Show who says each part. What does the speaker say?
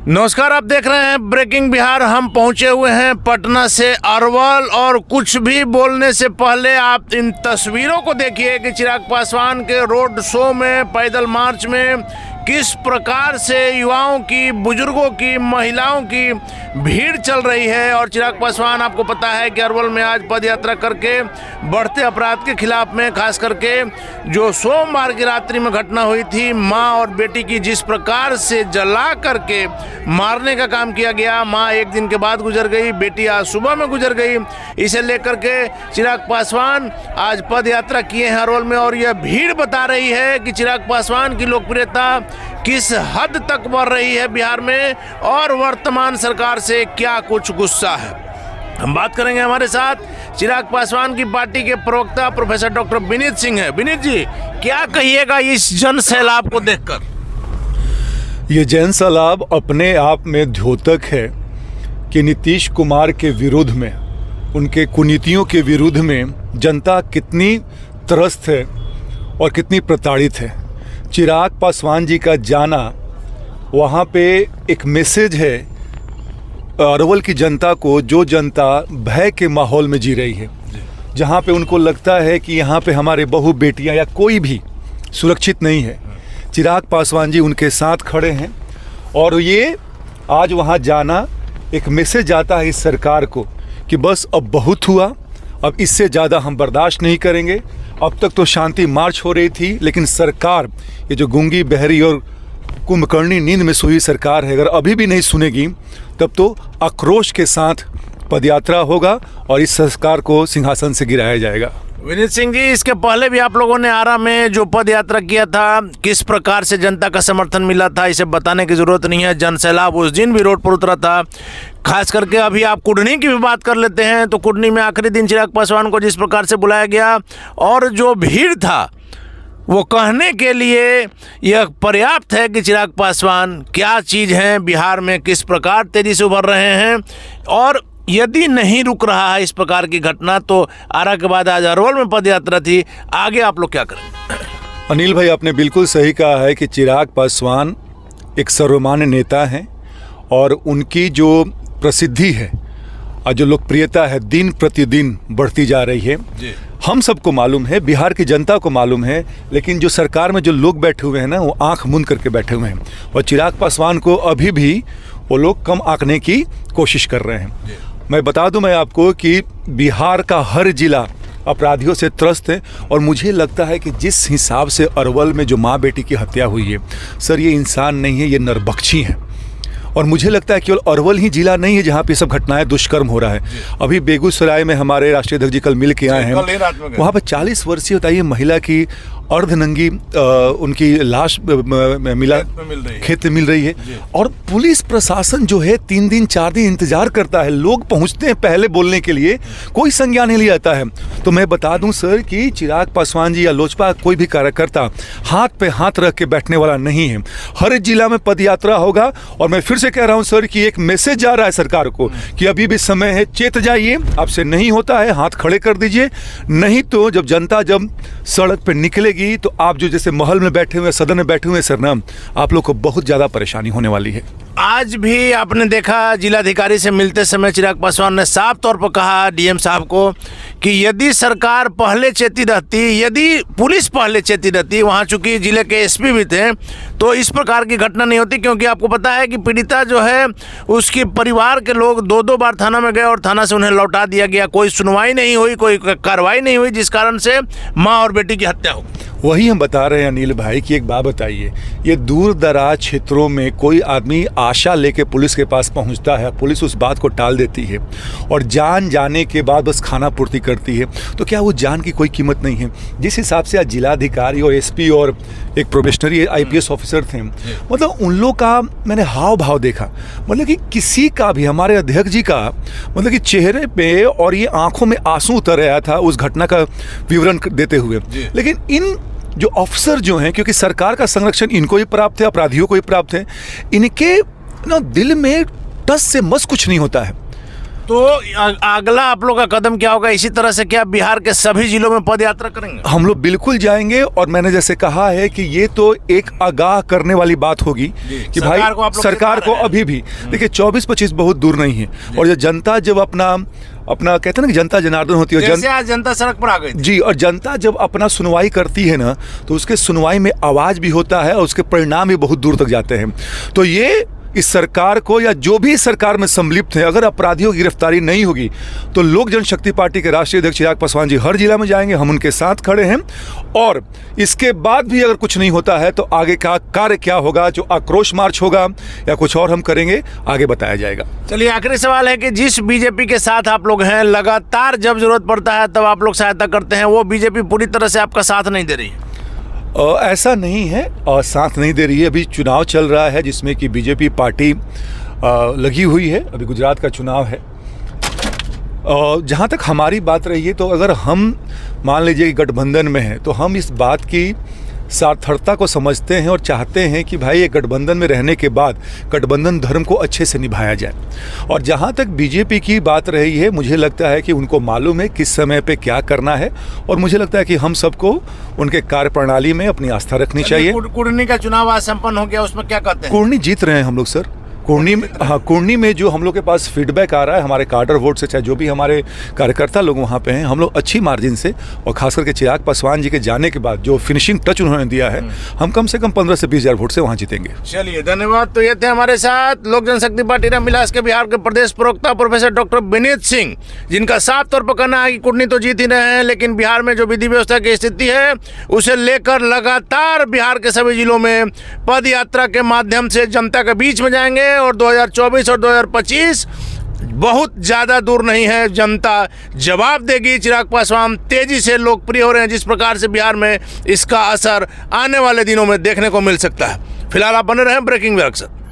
Speaker 1: नमस्कार, आप देख रहे हैं ब्रेकिंग बिहार। हम पहुंचे हुए हैं पटना से अरवल, और कुछ भी बोलने से पहले आप इन तस्वीरों को देखिए कि चिराग पासवान के रोड शो में, पैदल मार्च में किस प्रकार से युवाओं की, बुजुर्गों की, महिलाओं की भीड़ चल रही है। और चिराग पासवान, आपको पता है कि अरवल में आज पद यात्रा करके बढ़ते अपराध के खिलाफ में, खास करके जो सोमवार की रात्रि में घटना हुई थी, माँ और बेटी की जिस प्रकार से जला करके मारने का काम किया गया। माँ एक दिन के बाद गुजर गई, बेटी आज सुबह में गुजर गई। इसे लेकर के चिराग पासवान आज पद यात्रा किए हैं अरवल में, और यह भीड़ बता रही है कि चिराग पासवान की लोकप्रियता किस हद तक बढ़ रही है बिहार में, और वर्तमान सरकार से क्या कुछ गुस्सा है। हम बात करेंगे, हमारे साथ चिराग पासवान की पार्टी के प्रवक्ता प्रोफेसर डॉक्टर विनीत सिंह है। विनीत जी, क्या कहिएगा इस जन सैलाब को देखकर?
Speaker 2: ये जन सैलाब अपने आप में द्योतक है कि नीतीश कुमार के विरुद्ध में, उनके कुनीतियों के विरुद्ध में जनता कितनी त्रस्त है और कितनी प्रताड़ित है। चिराग पासवान जी का जाना वहाँ पे एक मैसेज है अरवल की जनता को, जो जनता भय के माहौल में जी रही है, जहाँ पे उनको लगता है कि यहाँ पे हमारे बहू बेटियाँ या कोई भी सुरक्षित नहीं है। चिराग पासवान जी उनके साथ खड़े हैं, और ये आज वहाँ जाना एक मैसेज आता है इस सरकार को कि बस अब बहुत हुआ, अब इससे ज़्यादा हम बर्दाश्त नहीं करेंगे। अब तक तो शांति मार्च हो रही थी, लेकिन सरकार, ये जो गूंगी, बहरी और कुंभकर्णी नींद में सोई सरकार है, अगर अभी भी नहीं सुनेगी तब तो आक्रोश के साथ पदयात्रा होगा और इस सरकार को सिंहासन से गिराया जाएगा।
Speaker 1: विनीत सिंह जी, इसके पहले भी आप लोगों ने आरा में जो पद यात्रा किया था, किस प्रकार से जनता का समर्थन मिला था, इसे बताने की जरूरत नहीं है। जन सैलाब उस दिन भी रोड पर उतरा था। खास करके अभी आप कुडनी की भी बात कर लेते हैं, तो कुडनी में आखिरी दिन चिराग पासवान को जिस प्रकार से बुलाया गया और जो भीड़ था, वो कहने के लिए यह पर्याप्त है कि चिराग पासवान क्या चीज़ हैं, बिहार में किस प्रकार तेजी से उभर रहे हैं। और यदि नहीं रुक रहा है इस प्रकार की घटना, तो आरा के बाद आज अरवल में पद यात्रा थी, आगे आप लोग क्या करें?
Speaker 2: अनिल भाई, आपने बिल्कुल सही कहा है कि चिराग पासवान एक सर्वमान्य नेता हैं, और उनकी जो प्रसिद्धि है और जो लोकप्रियता है दिन प्रतिदिन बढ़ती जा रही है। हम सबको मालूम है, बिहार की जनता को मालूम है, लेकिन जो सरकार में जो लोग बैठे हुए हैं ना, वो आंख मूंद करके बैठे हुए हैं, और चिराग पासवान को अभी भी वो लोग कम आंकने की कोशिश कर रहे हैं। मैं बता दूं मैं आपको कि बिहार का हर जिला अपराधियों से त्रस्त है, और मुझे लगता है कि जिस हिसाब से अरवल में जो माँ बेटी की हत्या हुई है, सर ये इंसान नहीं है, ये नरबख्शी है। और मुझे लगता है केवल अरवल ही जिला नहीं है जहाँ पे सब घटनाएं, दुष्कर्म हो रहा है। अभी बेगूसराय में हमारे राष्ट्रीय अध्यक्ष जी कल मिल के आए हैं, वहाँ पर 40 वर्षीय बताइए महिला की अर्धनंगी उनकी लाश मिला, खेत में मिल रही है, और पुलिस प्रशासन जो है 3 दिन 4 दिन इंतजार करता है। लोग पहुंचते हैं पहले बोलने के लिए, कोई संज्ञान नहीं लिया जाता है। तो मैं बता दूं सर कि चिराग पासवान जी या लोजपा कोई भी कार्यकर्ता हाथ पे हाथ रख के बैठने वाला नहीं है। हर जिला में पदयात्रा होगा, और मैं फिर से कह रहा हूं सर कि एक मैसेज जा रहा है सरकार को कि अभी भी समय है, चेत जाइए, आपसे नहीं होता है हाथ खड़े कर दीजिए, नहीं तो जब जनता जब सड़क पर निकलेगी तो आप जो जैसे महल में बैठे हुए, सदन में बैठे हुए सर ना, आप लोग को बहुत ज़्यादा परेशानी होने वाली है।
Speaker 1: आज भी आपने देखा जिलाधिकारी से मिलते समय चिराग पासवान ने साफ तौर पर कहा डीएम साहब को कि यदि सरकार पहले चेती रहती, यदि पुलिस पहले चेती रहती, वहाँ चूंकि जिले के एसपी भी थे, तो इस प्रकार की घटना नहीं होती। क्योंकि आपको पता है कि पीड़िता जो है, उसके परिवार के लोग 2-2 बार थाना में गए और थाना से उन्हें लौटा दिया गया, कोई सुनवाई नहीं हुई, कोई कार्रवाई नहीं हुई, जिस कारण से माँ और बेटी की हत्या हो।
Speaker 2: वही हम बता रहे हैं अनिल भाई कि एक बात बताइए, ये दूर दराज क्षेत्रों में कोई आदमी आशा लेके पुलिस के पास पहुंचता है, पुलिस उस बात को टाल देती है और जान जाने के बाद बस खाना पूर्ति करती है, तो क्या वो जान की कोई कीमत नहीं है? जिस हिसाब से आज जिलाधिकारी और एसपी और एक प्रोबेशनरी आईपीएस ऑफिसर थे, मतलब उन लोग का मैंने हाव भाव देखा, मतलब कि किसी का भी, हमारे अध्यक्ष जी का, मतलब कि चेहरे पे और ये आंखों में आंसू उतर रहा था उस घटना का विवरण देते हुए। लेकिन इन जो अफसर जो हैं, क्योंकि सरकार का संरक्षण इनको ही प्राप्त है, अपराधियों को ही प्राप्त है, इनके ना दिल में टस से मस कुछ नहीं होता है।
Speaker 1: तो अगला आप लोग का कदम क्या होगा? इसी तरह से क्या बिहार के सभी जिलों में पद यात्रा करेंगे?
Speaker 2: हम लोग बिल्कुल जाएंगे, और मैंने जैसे कहा है कि ये तो एक आगाह करने वाली बात होगी कि भाई सरकार को अभी भी देखिए 24-25 बहुत दूर नहीं है, और ये जनता जब अपना कहते हैं ना कि जनता जनार्दन होती है,
Speaker 1: जैसे आज जनता सड़क पर आ गई
Speaker 2: जी, और जनता जब अपना सुनवाई करती है ना, तो उसके सुनवाई में आवाज़ भी होता है और उसके परिणाम भी बहुत दूर तक जाते हैं। तो ये इस सरकार को, या जो भी सरकार में सम्मिलित है, अगर अपराधियों की गिरफ्तारी नहीं होगी तो लोक जनशक्ति पार्टी के राष्ट्रीय अध्यक्ष चिराग पासवान जी हर जिला में जाएंगे, हम उनके साथ खड़े हैं। और इसके बाद भी अगर कुछ नहीं होता है तो आगे का कार्य क्या होगा, जो आक्रोश मार्च होगा या कुछ और हम करेंगे, आगे बताया जाएगा।
Speaker 1: चलिए, आखिरी सवाल है कि जिस बीजेपी के साथ आप लोग हैं, लगातार जब जरूरत पड़ता है तब आप लोग सहायता करते हैं, वो बीजेपी पूरी तरह से आपका साथ नहीं दे रही है?
Speaker 2: ऐसा नहीं है, और साथ नहीं दे रही है। अभी चुनाव चल रहा है जिसमें कि बीजेपी पार्टी लगी हुई है। अभी गुजरात का चुनाव है। जहाँ तक हमारी बात रही है, तो अगर हम मान लीजिए कि गठबंधन में हैं, तो हम इस बात की सार्थकता को समझते हैं और चाहते हैं कि भाई ये गठबंधन में रहने के बाद गठबंधन धर्म को अच्छे से निभाया जाए। और जहाँ तक बीजेपी की बात रही है, मुझे लगता है कि उनको मालूम है किस समय पे क्या करना है, और मुझे लगता है कि हम सबको उनके कार्यप्रणाली में अपनी आस्था रखनी चाहिए।
Speaker 1: कुर्नी का चुनाव आज संपन्न हो गया, उसमें क्या कहते हैं?
Speaker 2: कुर्नी जीत रहे हैं हम लोग सर। कुर्नी में जो हम लोग के पास फीडबैक आ रहा है हमारे कार्डर वोट से, चाहे जो भी हमारे कार्यकर्ता लोग वहाँ पे हैं, हम लोग अच्छी मार्जिन से, और खास करके चिराग पासवान जी के जाने के बाद जो फिनिशिंग टच उन्होंने दिया है, हम कम से कम 15 से 20 हज़ार वोट से वहाँ जीतेंगे।
Speaker 1: चलिए, धन्यवाद। तो ये थे हमारे साथ लोक जनशक्ति पार्टी रामविलास के बिहार के प्रदेश प्रवक्ता प्रोफेसर डॉक्टर विनीत सिंह, जिनका साफ तौर पर कहना है कि कुर्नी तो जीत ही रहे हैं, लेकिन बिहार में जो विधि व्यवस्था की स्थिति है उसे लेकर लगातार बिहार के सभी जिलों में पद यात्रा के माध्यम से जनता के बीच में जाएंगे, और 2024 और 2025 बहुत ज़्यादा दूर नहीं है, जनता जवाब देगी। चिराग पासवान तेज़ी से लोकप्रिय हो रहे हैं, जिस प्रकार से बिहार में इसका असर आने वाले दिनों में देखने को मिल सकता है। फिलहाल आप बने रहें ब्रेकिंग न्यूज़ के साथ।